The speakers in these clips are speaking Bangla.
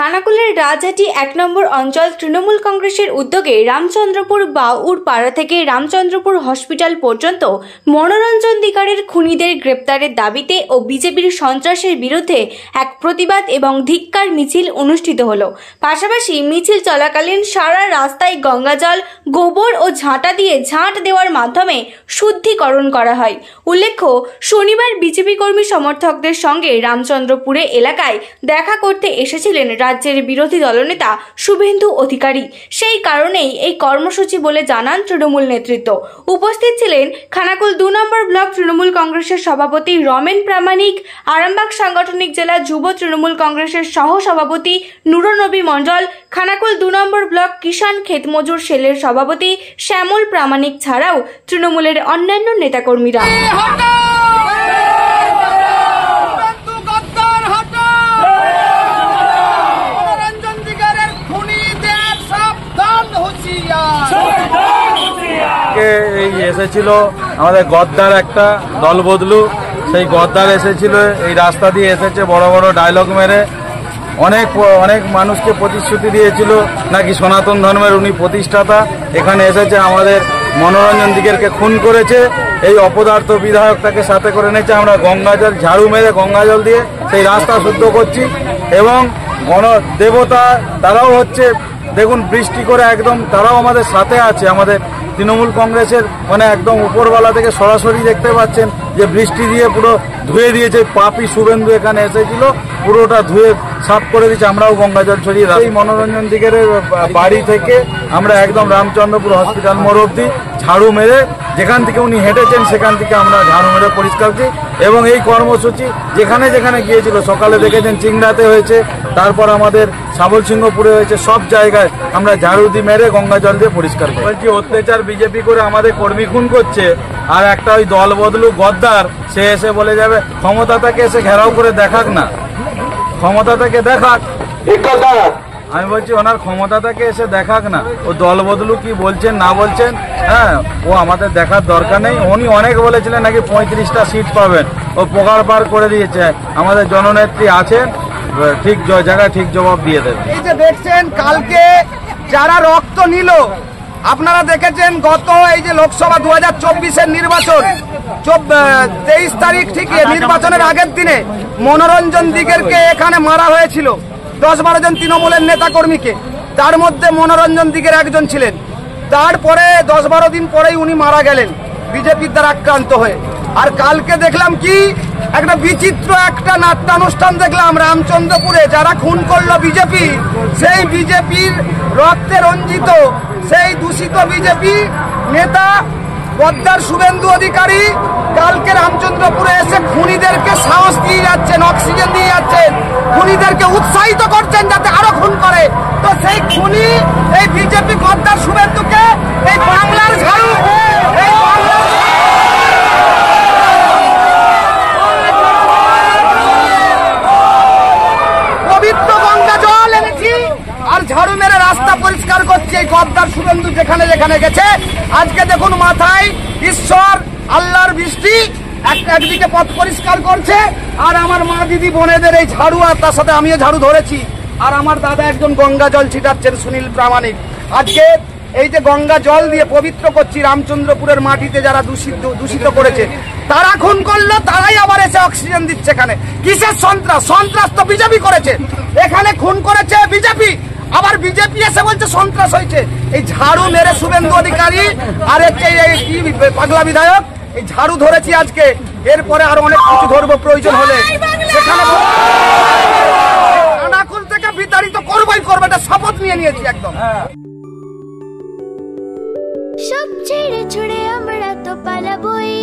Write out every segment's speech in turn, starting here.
খানাকুলের রাজহাটি ১ নম্বর অঞ্চল তৃণমূল কংগ্রেসের উদ্যোগে রামচন্দ্রপুর বাউর পাড়া থেকে রামচন্দ্রপুর হসপিটাল পর্যন্ত মনোরঞ্জন দিগারের খুনিদের গ্রেপ্তারের দাবিতে ও বিজেপির সন্ত্রাসের বিরুদ্ধে এক প্রতিবাদ এবং ধিক্কার মিছিল অনুষ্ঠিত হলো। পাশাপাশি মিছিল চলাকালীন সারা রাস্তায় গঙ্গাজল, গোবর ও ঝাঁটা দিয়ে ঝাঁট দেওয়ার মাধ্যমে শুদ্ধিকরণ করা হয়। উল্লেখ্য, শনিবার বিজেপি কর্মী সমর্থকদের সঙ্গে রামচন্দ্রপুরে এলাকায় দেখা করতে এসেছিলেন রাজ্যের বিরোধী দলনেতা শুভেন্দু অধিকারী। সেই কারণেই এই কর্মসূচি বলে জানান তৃণমূল নেতৃত্ব। উপস্থিত ছিলেন খানাকুল ২ নম্বর ব্লক তৃণমূল কংগ্রেসের সভাপতি রমেন প্রামাণিক, আরামবাগ সাংগঠনিক জেলা যুব তৃণমূল কংগ্রেসের সহ সভাপতি নুরনবী মণ্ডল, খানাকুল ২ নম্বর ব্লক কিষাণ ক্ষেতমজুর সেলের সভাপতি শ্যামল প্রামাণিক ছাড়াও তৃণমূলের অন্যান্য নেতাকর্মীরা। এসেছিল আমাদের গদ্দার একটা দল বদলু, সেই গদ্দার এসেছিল এই রাস্তা দিয়ে এসেছে বড় বড় ডায়লগ মেরে অনেক মানুষকে প্রতিশ্রুতি দিয়েছিল নাকি সনাতন ধর্মের উনি প্রতিষ্ঠাতা। এখানে এসেছে আমাদের মনোরঞ্জন দিগেরকে খুন করেছে, এই অপদার্থ বিধায়ক তাকে সাথে করে নিয়েছে। আমরা গঙ্গাজল ঝাড়ু মেরে গঙ্গাজল দিয়ে সেই রাস্তা শুদ্ধ করছি এবং গণদেবতা তারাও হচ্ছে দেখুন বৃষ্টি করে একদম তারাও আমাদের সাথে আছে। আমাদের তৃণমূল কংগ্রেসের একদম উপরওয়ালা থেকে সরাসরি দেখতে পাচ্ছেন যে বৃষ্টি দিয়ে পুরো ধুয়ে দিয়েছে। পাপি শুভেন্দু এখানে এসেছিল, পুরোটা ধুয়ে সাফ করে দিয়েছে। আমরাও গঙ্গাজল ছড়িয়ে এই মনোরঞ্জন দিগের বাড়ি থেকে আমরা একদম রামচন্দ্রপুর হসপিটাল মোড় অব্দি ঝাড়ু মেরে যেখান থেকে উনি হেঁটেছেন সেখান থেকে আমরা ঝাড়ু মেরে পরিষ্কার করি এবং এই কর্মসূচি যেখানে যেখানে গিয়েছিল, সকালে দেখেছেন চিংড়াতে হয়েছে, তারপর আমাদের সাবলসিংহপুরে হয়েছে, সব জায়গায় আমরা ঝাড়ু দিয়ে মেরে গঙ্গাজল দিয়ে পরিষ্কার করি। বলছি অত্যাচার বিজেপি করে আমাদের কর্মী খুন করছে, আর একটা ওই দল বদলু গদ্দার সে এসে বলে যাবে ক্ষমতা থেকে এসে ঘেরাও করে দেখাক না, ক্ষমতা থেকে দেখাক। আমি বলছি ওনার ক্ষমতাটাকে এসে দেখাক না, ও দল বদলু কি বলছেন না বলছেন, হ্যাঁ ও আমাদের দেখার দরকার নেই। উনি অনেক বলেছিলেন নাকি 35টা সিট পাবেন, ও পোকার পার করে দিয়েছে। আমাদের জননেত্রী আছেন, ঠিক জায়গায় ঠিক জবাব দিয়ে দেবে। এই যে দেখছেন কালকে যারা রক্ত নিল, আপনারা দেখেছেন গত এই যে লোকসভা 2024-এর নির্বাচন 23 তারিখ ঠিক নির্বাচনের আগের দিনে মনোরঞ্জন দিগেরকে এখানে মারা হয়েছিল 10-12 জন তৃণমূলের নেতা কর্মীকে, তার মধ্যে মনোরঞ্জন দিগের একজন ছিলেন। তারপরে 10-12 দিন পরেই উনি মারা গেলেন বিজেপির দ্বারা আক্রান্ত হয়ে। আর কালকে দেখলাম কি একটা বিচিত্র একটা নাট্যানুষ্ঠান দেখলাম রামচন্দ্রপুরে। যারা খুন করলো বিজেপি, সেই বিজেপির রক্তে রঞ্জিত সেই দূষিত বিজেপি নেতা গদ্দার শুভেন্দু অধিকারী কালকে রামচন্দ্রপুরে এসে খুনিদেরকে সাহস দিয়ে যাচ্ছেন, অক্সিজেন দিয়ে যাচ্ছেন, খুনিদেরকে উৎসাহিত করছেন যাতে আরো খুন করে। তো সেই খুনি এই বিজেপি গদ্দার শুভেন্দুকে এই বাংলার ঝাড়ু পবিত্র গঙ্গা জল এনেছি আর ঝাড়ু মেরে রাস্তা পরিষ্কার করছে এই গদ্দার শুভেন্দু যেখানে যেখানে গেছে। আজকে দেখুন মাথায় ঈশ্বর আল্লাহর বৃষ্টি, একদিকে পথ পরিষ্কার করছে আর আমার মা দিদি বোনেদের এই ঝাড়ু, আর তার সাথে আমিও ঝাড়ু ধরেছি। আর আমার দাদা একজন গঙ্গা জল ছিটাচ্ছেন সুনীল প্রামাণিক। আজকে এই যে গঙ্গা জল দিয়ে পবিত্র করছি রামচন্দ্রপুরের মাটিতে যারা দূষিত করেছে, তারা খুন করলো, তারাই আবার এসে অক্সিজেন দিচ্ছে। এখানে কিসের সন্ত্রাস? সন্ত্রাস তো বিজেপি করেছে, এখানে খুন করেছে বিজেপি, আবার বিজেপি এসে বলছে সন্ত্রাস হয়েছে। এই ঝাড়ু মেরে শুভেন্দু অধিকারী আর কি পাগলা বিধায়ক এই ঝাড়ু ধরেছি আজকে, এরপরে আরো অনেক কিছু ধরবো প্রয়োজন হলে। সেখানে খানাকুল থেকে বিতাড়িত করবই করবে, এটা শপথ নিয়ে নিয়েছি একদম। সব ছেড়ে ছুড়ে আমরা তো পালাবই,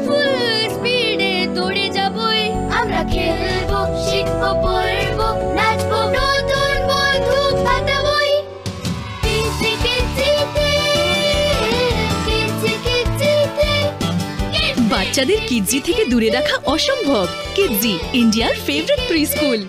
ফুল স্পিডে দৌড়ে যাবই, আমরা খেলবো, শিখবো, পড়বো, নাচবো, নতুন বন্ধু পাতাবই। বাচ্চাদের কিডজি থেকে দূরে রাখা অসম্ভব। কিডজি, ইন্ডিয়ার ফেভারিট প্রি স্কুল।